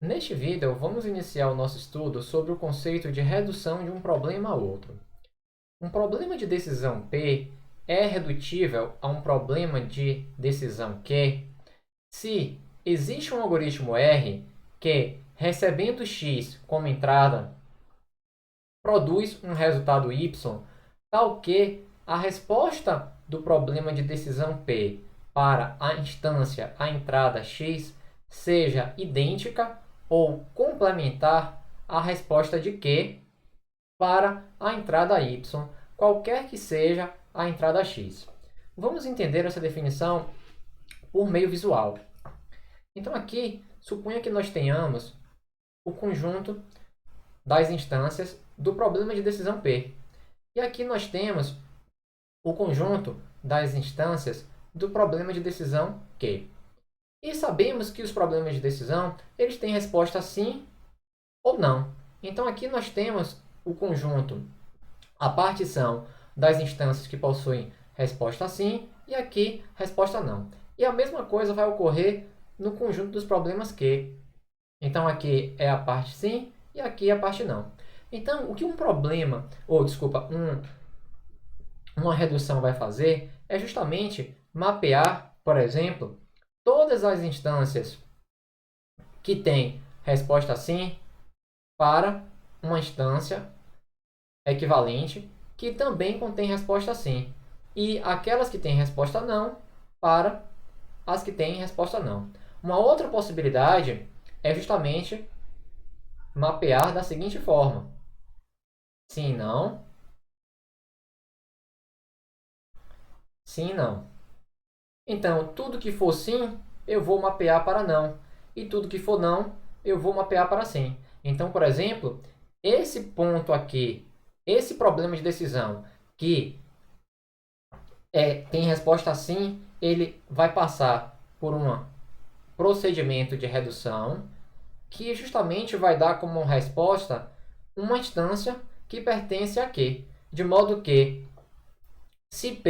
Neste vídeo, vamos iniciar o nosso estudo sobre o conceito de redução de um problema a outro. Um problema de decisão P é redutível a um problema de decisão Q se existe um algoritmo R que, recebendo x como entrada, produz um resultado y, tal que a resposta do problema de decisão P para a instância, a entrada x, seja idêntica ou complementar à resposta de Q para a entrada y, qualquer que seja a entrada x. Vamos entender essa definição por meio visual. Então aqui, suponha que nós tenhamos o conjunto das instâncias do problema de decisão P. E aqui nós temos o conjunto das instâncias do problema de decisão Q. E sabemos que os problemas de decisão eles têm resposta sim ou não. Então aqui nós temos o conjunto, a partição das instâncias que possuem resposta sim e aqui resposta não. E a mesma coisa vai ocorrer no conjunto dos problemas Q. Então aqui é a parte sim e aqui é a parte não. Então o que um problema, uma redução vai fazer é justamente mapear, por exemplo, todas as instâncias que têm resposta sim para uma instância equivalente que também contém resposta sim. E aquelas que têm resposta não para as que têm resposta não. Uma outra possibilidade é justamente mapear da seguinte forma: sim, não, sim, não. Então, tudo que for sim, eu vou mapear para não. E tudo que for não, eu vou mapear para sim. Então, por exemplo, esse ponto aqui, esse problema de decisão que tem resposta sim, ele vai passar por um procedimento de redução que justamente vai dar como resposta uma instância que pertence a Q. De modo que, se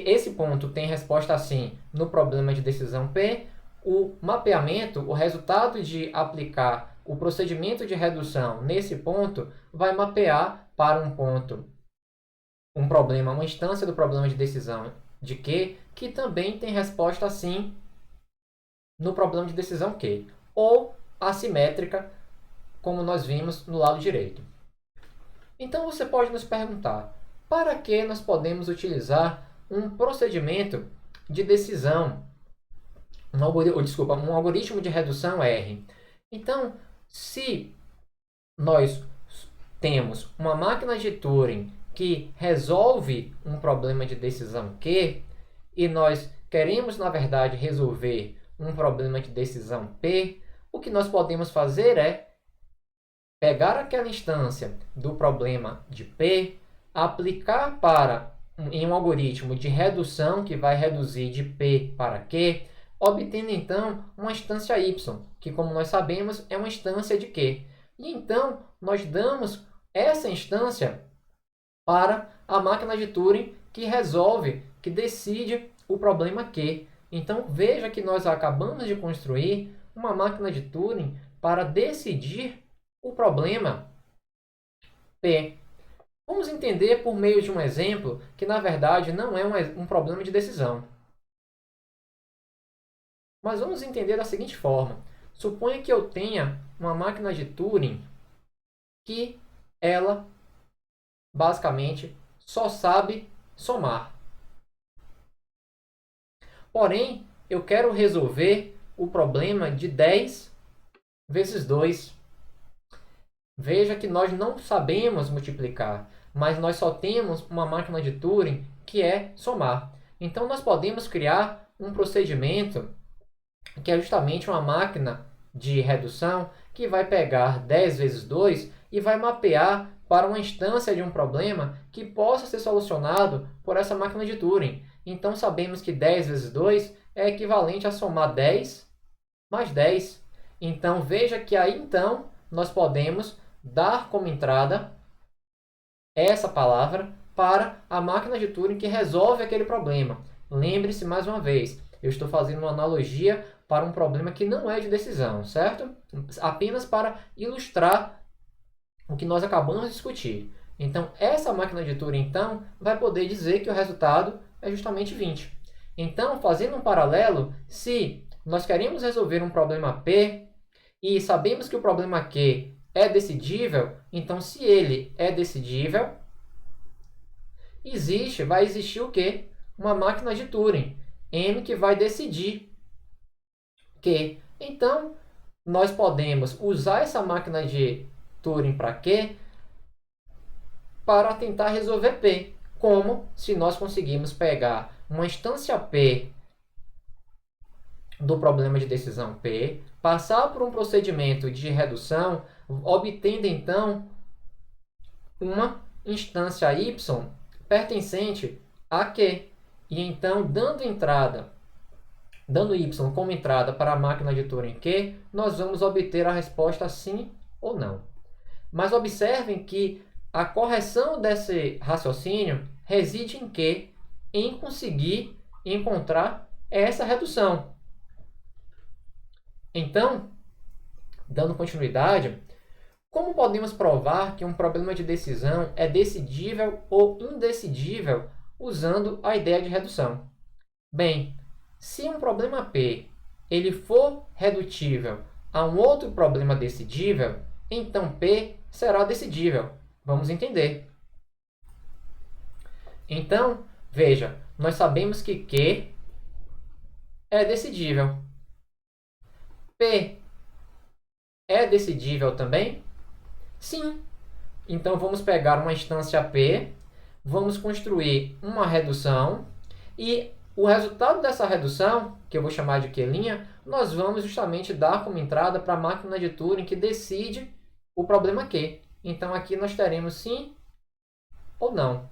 esse ponto tem resposta sim no problema de decisão P, o mapeamento, o resultado de aplicar o procedimento de redução nesse ponto, vai mapear para um ponto, um problema, uma instância do problema de decisão de Q, que também tem resposta sim no problema de decisão Q, ou assimétrica, como nós vimos no lado direito. Então você pode nos perguntar, para que nós podemos utilizar um procedimento de decisão, um algoritmo de redução R? Então, se nós temos uma máquina de Turing que resolve um problema de decisão Q, e nós queremos, na verdade, resolver um problema de decisão P, o que nós podemos fazer é pegar aquela instância do problema de P, aplicar em um algoritmo de redução que vai reduzir de P para Q, obtendo então uma instância Y, que, como nós sabemos, é uma instância de Q. E então nós damos essa instância para a máquina de Turing que resolve, que decide o problema Q. Então veja que nós acabamos de construir uma máquina de Turing para decidir o problema P. Vamos entender por meio de um exemplo que, na verdade, não é um problema de decisão. Mas vamos entender da seguinte forma. Suponha que eu tenha uma máquina de Turing que ela, basicamente, só sabe somar. Porém, eu quero resolver o problema de 10 vezes 2. Veja que nós não sabemos multiplicar, mas nós só temos uma máquina de Turing que é somar. Então, nós podemos criar um procedimento que é justamente uma máquina de redução que vai pegar 10 vezes 2 e vai mapear para uma instância de um problema que possa ser solucionado por essa máquina de Turing. Então, sabemos que 10 vezes 2 é equivalente a somar 10 mais 10. Então, veja que aí, então, nós podemos dar como entrada essa palavra para a máquina de Turing que resolve aquele problema. Lembre-se mais uma vez, eu estou fazendo uma analogia para um problema que não é de decisão, certo? Apenas para ilustrar o que nós acabamos de discutir. Então, essa máquina de Turing, então, vai poder dizer que o resultado é justamente 20. Então, fazendo um paralelo, se nós queremos resolver um problema P e sabemos que o problema Q é decidível, então, se ele é decidível, vai existir o quê? Uma máquina de Turing, M, que vai decidir Q. Então, nós podemos usar essa máquina de Turing para quê? Para tentar resolver P. Como se nós conseguirmos pegar uma instância P do problema de decisão P, passar por um procedimento de redução, obtendo então uma instância Y pertencente a Q. E então, dando Y como entrada para a máquina de Turing Q, nós vamos obter a resposta sim ou não. Mas observem que a correção desse raciocínio reside em quê? Em conseguir encontrar essa redução. Então, dando continuidade, como podemos provar que um problema de decisão é decidível ou indecidível usando a ideia de redução? Bem, se um problema P ele for redutível a um outro problema decidível, então P será decidível. Vamos entender. Então, veja, nós sabemos que Q é decidível. P é decidível também? Sim. Então, vamos pegar uma instância P, vamos construir uma redução e o resultado dessa redução, que eu vou chamar de Q', nós vamos justamente dar como entrada para a máquina de Turing que decide o problema Q. Então, aqui nós teremos sim ou não.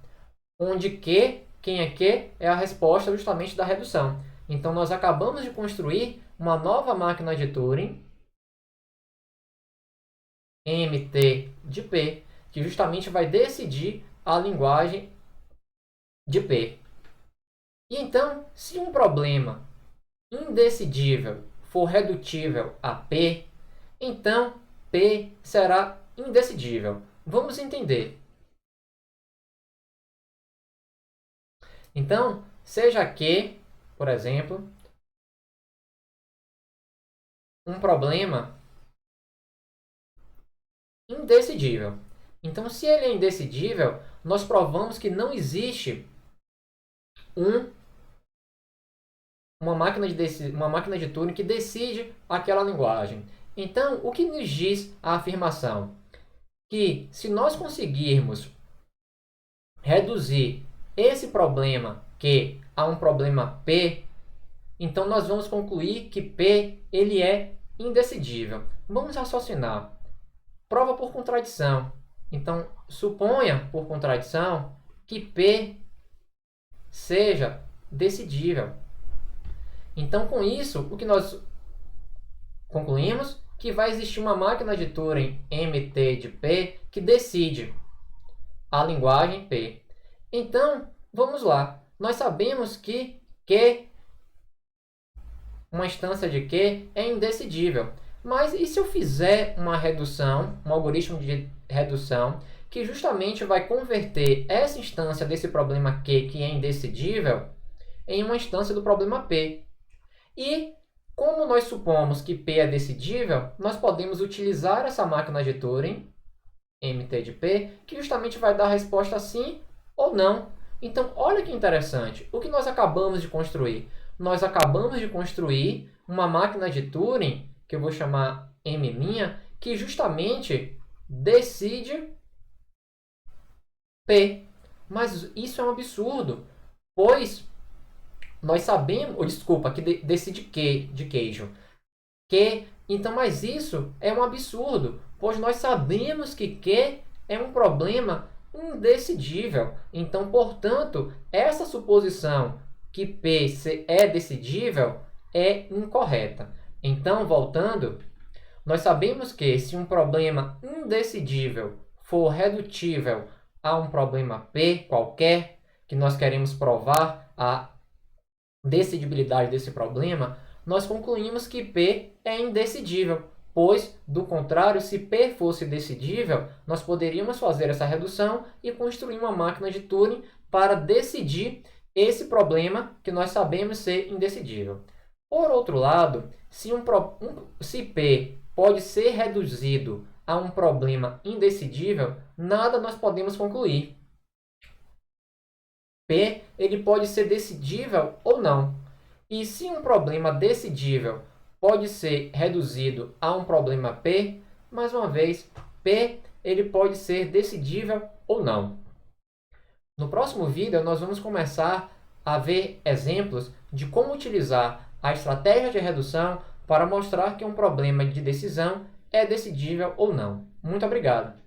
Onde Q, quem é Q, é a resposta justamente da redução. Então, nós acabamos de construir uma nova máquina de Turing, MT de P, que justamente vai decidir a linguagem de P. E então, se um problema indecidível for redutível a P, então P será indecidível. Vamos entender. Então, seja Q, por exemplo, um problema indecidível. Então, se ele é indecidível, nós provamos que não existe uma máquina de Turing que decide aquela linguagem. Então, o que nos diz a afirmação? Que se nós conseguirmos reduzir esse problema Q a um problema P, então nós vamos concluir que P ele é indecidível. Vamos raciocinar. Prova por contradição. Então, suponha por contradição que P seja decidível. Então, com isso, o que nós concluímos? Que vai existir uma máquina de Turing MT de P que decide a linguagem P. Então, vamos lá. Nós sabemos que Q, uma instância de Q, é indecidível. Mas e se eu fizer uma redução, um algoritmo de redução, que justamente vai converter essa instância desse problema Q, que é indecidível, em uma instância do problema P? E, como nós supomos que P é decidível, nós podemos utilizar essa máquina de Turing, MT de P, que justamente vai dar a resposta sim ou não. Então, olha que interessante. O que nós acabamos de construir? Nós acabamos de construir uma máquina de Turing, que eu vou chamar M', que justamente decide P. Mas isso é um absurdo, pois nós sabemos, desculpa, que decide Q, de queijo. Q, então, mas isso é um absurdo, pois nós sabemos que Q é um problema indecidível. Então, portanto, essa suposição que P é decidível é incorreta. Então, voltando, nós sabemos que se um problema indecidível for redutível a um problema P qualquer, que nós queremos provar a decidibilidade desse problema, nós concluímos que P é indecidível, pois, do contrário, se P fosse decidível, nós poderíamos fazer essa redução e construir uma máquina de Turing para decidir esse problema que nós sabemos ser indecidível. Por outro lado, se P pode ser reduzido a um problema indecidível, nada nós podemos concluir. P ele pode ser decidível ou não. E se um problema decidível pode ser reduzido a um problema P, mais uma vez, P ele pode ser decidível ou não. No próximo vídeo, nós vamos começar a ver exemplos de como utilizar a estratégia de redução para mostrar que um problema de decisão é decidível ou não. Muito obrigado!